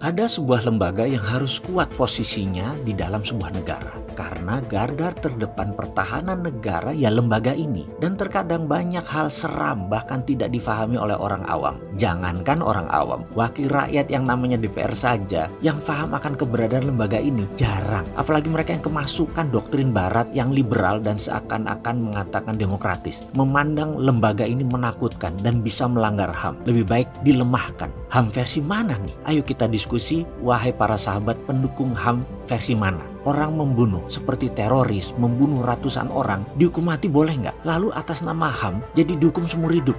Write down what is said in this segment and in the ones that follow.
Ada sebuah lembaga yang harus kuat posisinya di dalam sebuah negara. Karena garda terdepan pertahanan negara ya lembaga ini. Dan terkadang banyak hal seram bahkan tidak difahami oleh orang awam. Jangankan orang awam, wakil rakyat yang namanya DPR saja yang paham akan keberadaan lembaga ini jarang. Apalagi mereka yang kemasukan doktrin barat yang liberal dan seakan-akan mengatakan demokratis. Memandang lembaga ini menakutkan dan bisa melanggar HAM. Lebih baik dilemahkan. HAM versi mana nih? Ayo kita diskusi, wahai para sahabat pendukung HAM versi mana? Orang membunuh seperti teroris, membunuh ratusan orang, dihukum mati boleh nggak? Lalu atas nama HAM jadi dihukum seumur hidup.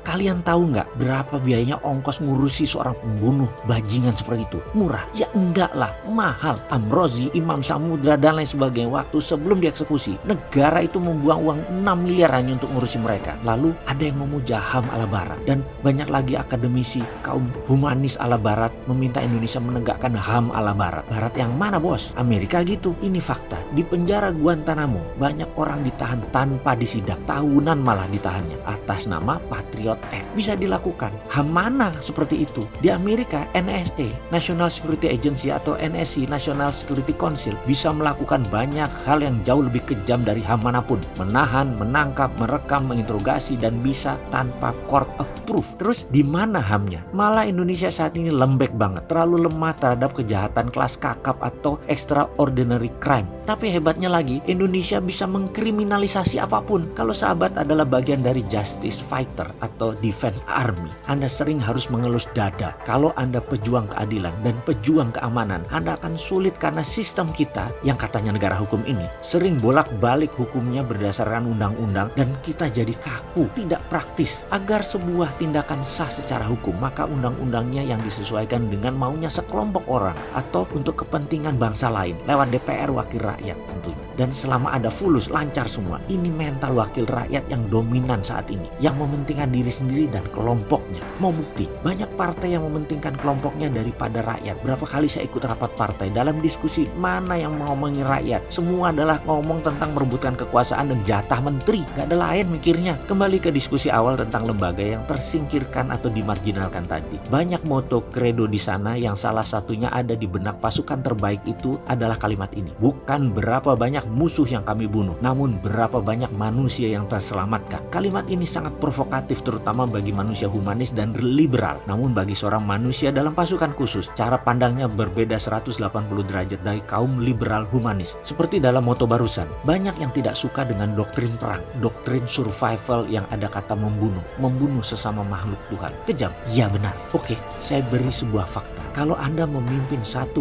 Kalian tahu nggak berapa biayanya ongkos ngurusi seorang pembunuh bajingan seperti itu? Murah? Ya enggak lah, mahal. Amrozi, Imam Samudra dan lain sebagainya waktu sebelum dieksekusi, negara itu membuang uang 6 miliar hanya untuk ngurusi mereka. Lalu ada yang memuja HAM ala barat dan banyak lagi akademisi kaum humanis ala barat meminta Indonesia menegakkan HAM ala barat. Barat yang mana bos? Amerika gitu. Ini fakta. Di penjara Guantanamo banyak orang ditahan tanpa disidang, tahunan malah ditahannya atas nama Patriot Act. Bisa dilakukan. HAM mana seperti itu? Di Amerika NSA, National Security Agency atau NSC, National Security Council, bisa melakukan banyak hal yang jauh lebih kejam dari HAM manapun. Menahan, menangkap, merekam, menginterogasi dan bisa tanpa court approve. Terus di mana HAM-nya? Malah Indonesia saat ini lembek banget, terlalu lemah terhadap kejahatan kelas kakap atau extraordinary crime. Tapi hebatnya lagi, Indonesia bisa mengkriminalisasi apapun. Kalau sahabat adalah bagian dari justice fighter atau defense army, Anda sering harus mengelus dada. Kalau Anda pejuang keadilan dan pejuang keamanan, Anda akan sulit karena sistem kita yang katanya negara hukum ini sering bolak-balik hukumnya berdasarkan undang-undang dan kita jadi kaku, tidak praktis. Agar sebuah tindakan sah secara hukum, maka undang-undangnya yang disesuaikan dengan maunya sekelompok orang atau untuk kepentingan bangsa lain lewat DPR wakil rakyat tentunya. Dan selama ada fulus lancar semua. Ini mental wakil rakyat yang dominan saat ini, yang mementingkan diri sendiri dan kelompoknya. Mau bukti, banyak partai yang mementingkan kelompoknya daripada rakyat. Berapa kali saya ikut rapat partai dalam diskusi mana yang mau ngomongin rakyat, semua adalah ngomong tentang merebutkan kekuasaan dan jatah menteri. Gak ada lain mikirnya. Kembali ke diskusi awal tentang lembaga yang tersingkirkan atau dimarginalkan tadi. Banyak moto kredo di sana yang salah satunya ada di benak pasukan terbaik itu adalah kalimat ini. Bukan berapa banyak musuh yang kami bunuh, namun berapa banyak manusia yang terselamatkan. Kalimat ini sangat provokatif terutama bagi manusia humanis dan liberal. Namun bagi seorang manusia dalam pasukan khusus, cara pandangnya berbeda 180 derajat dari kaum liberal humanis. Seperti dalam moto barusan, banyak yang tidak suka dengan doktrin perang, doktrin survival yang ada kata membunuh sesama makhluk Tuhan. Kejam? Ya benar. Oke, saya beri sebuah fakta. Kalau Anda memimpin 1,4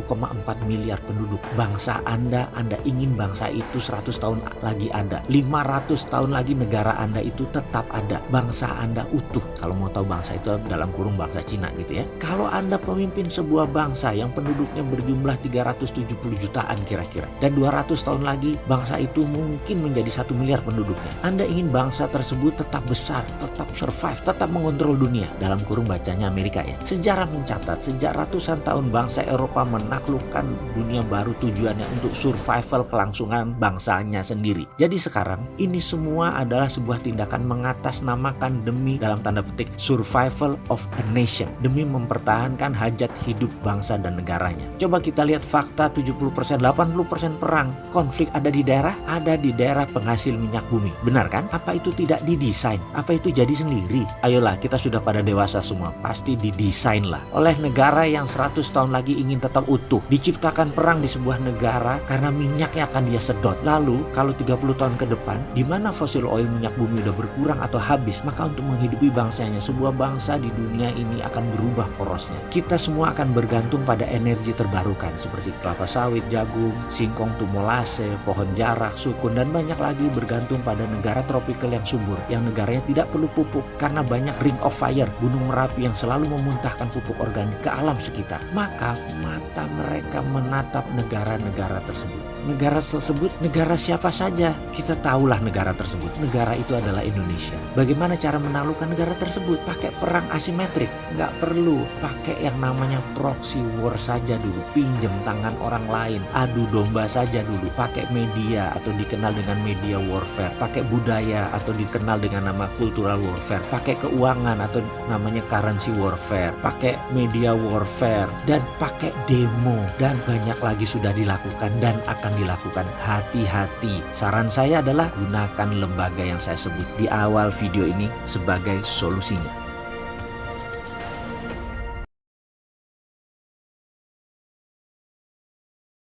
miliar penduduk, bangsa Anda ingin bangsa itu 100 tahun lagi ada. 500 tahun lagi negara Anda itu tetap ada. Bangsa Anda utuh. Kalau mau tahu bangsa itu dalam kurung bangsa Cina gitu ya. Kalau Anda pemimpin sebuah bangsa yang penduduknya berjumlah 370 jutaan kira-kira. Dan 200 tahun lagi bangsa itu mungkin menjadi 1 miliar penduduknya. Anda ingin bangsa tersebut tetap besar, tetap survive, tetap mengontrol dunia. Dalam kurung bacanya Amerika ya. Sejarah mencatat sejak ratusan tahun bangsa Eropa menaklukkan dunia baru tujuannya untuk survival kelangsungan bangsanya sendiri. Jadi sekarang ini semua adalah sebuah tindakan mengatasnamakan demi dalam tanda petik survival of a nation. Demi mempertahankan hajat hidup bangsa dan negaranya. Coba kita lihat fakta 70%, 80% perang konflik ada di daerah penghasil minyak bumi. Benar kan? Apa itu tidak didesain? Apa itu jadi sendiri? Ayolah, kita sudah pada dewasa semua. Pasti didesain lah oleh negara yang 100 tahun lagi ingin tetap utuh. Diciptakan perang di sebuah negara karena minyaknya akan dia sedot. Lalu kalau 30 tahun ke depan, di mana fosil oil minyak bumi udah berkurang atau habis, maka untuk menghidupi bangsanya, sebuah bangsa di dunia ini akan berubah porosnya. Kita semua akan bergantung pada energi terbarukan seperti kelapa sawit, jagung, singkong, tumolase, pohon jarak, sukun dan banyak lagi bergantung pada negara tropikal yang subur, yang negaranya tidak perlu pupuk karena banyak ring of fire, gunung Merapi yang selalu memuntahkan pupuk organik ke alam sekitar. Maka mata mereka menatap negara-negara tersebut. negara tersebut negara siapa saja. Kita tahulah negara tersebut. Negara itu adalah Indonesia. Bagaimana cara menaklukkan negara tersebut? Pakai perang asimetrik. Nggak perlu pakai yang namanya proxy war saja dulu. Pinjam tangan orang lain. Adu domba saja dulu. Pakai media atau dikenal dengan media warfare. Pakai budaya atau dikenal dengan nama cultural warfare. Pakai keuangan atau namanya currency warfare. Pakai media warfare. Dan pakai demo. Dan banyak lagi sudah dilakukan dan akan dilakukan. Hati-hati. Saran saya adalah gunakan lembaga yang saya sebut di awal video ini sebagai solusinya.